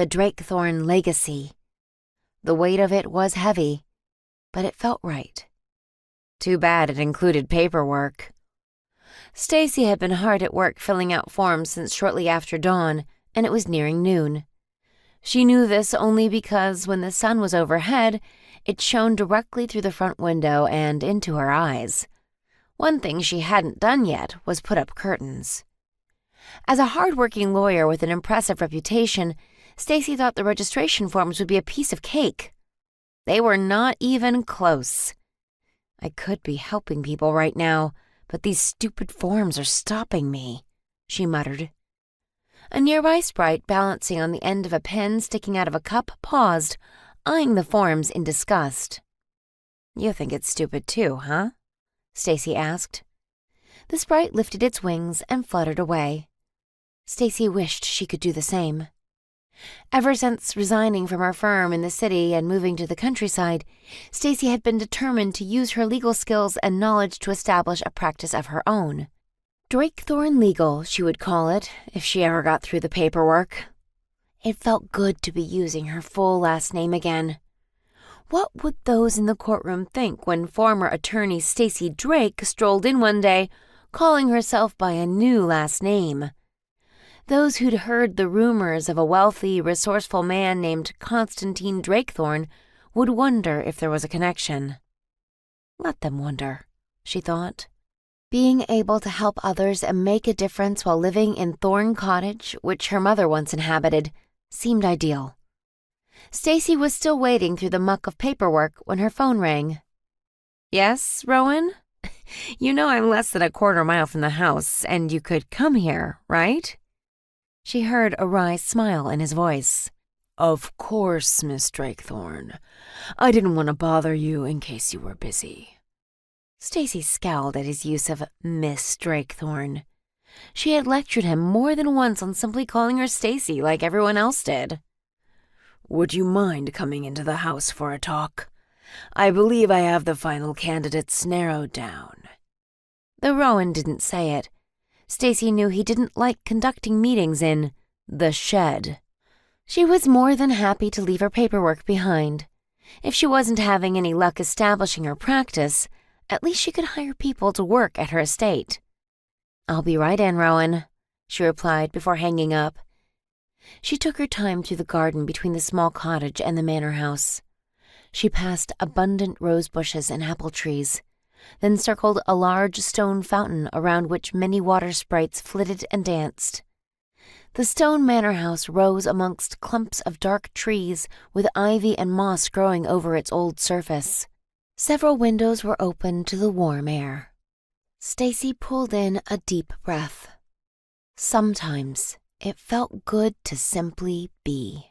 the Drakethorn legacy. The weight of it was heavy, but it felt right. Too bad it included paperwork. Stacy had been hard at work filling out forms since shortly after dawn, and it was nearing noon. She knew this only because when the sun was overhead, it shone directly through the front window and into her eyes. One thing she hadn't done yet was put up curtains. As a hard-working lawyer with an impressive reputation, Stacy thought the registration forms would be a piece of cake. They were not even close. I could be helping people right now, but these stupid forms are stopping me, she muttered. A nearby sprite balancing on the end of a pen sticking out of a cup paused, eyeing the forms in disgust. You think it's stupid too, huh? Stacy asked. The sprite lifted its wings and fluttered away. Stacy wished she could do the same. Ever since resigning from her firm in the city and moving to the countryside, Stacy had been determined to use her legal skills and knowledge to establish a practice of her own. Drakethorn Legal, she would call it, if she ever got through the paperwork. It felt good to be using her full last name again. What would those in the courtroom think when former attorney Stacy Drake strolled in one day, calling herself by a new last name? Those who'd heard the rumors of a wealthy, resourceful man named Constantine Drakethorn would wonder if there was a connection. Let them wonder, she thought. Being able to help others and make a difference while living in Thorn Cottage, which her mother once inhabited, seemed ideal. Stacy was still wading through the muck of paperwork when her phone rang. Yes, Rowan? You know I'm less than a quarter mile from the house, and you could come here, right? She heard a wry smile in his voice. Of course, Miss Drakethorn. I didn't want to bother you in case you were busy. Stacy scowled at his use of Miss Drakethorn. She had lectured him more than once on simply calling her Stacy like everyone else did. Would you mind coming into the house for a talk? I believe I have the final candidates narrowed down. Though Rowan didn't say it, Stacy knew he didn't like conducting meetings in the shed. She was more than happy to leave her paperwork behind. If she wasn't having any luck establishing her practice, at least she could hire people to work at her estate. I'll be right in, Rowan, she replied before hanging up. She took her time through the garden between the small cottage and the manor house. She passed abundant rose bushes and apple trees, then circled a large stone fountain around which many water sprites flitted and danced. The stone manor house rose amongst clumps of dark trees with ivy and moss growing over its old surface. Several windows were open to the warm air. Stacy pulled in a deep breath. Sometimes it felt good to simply be.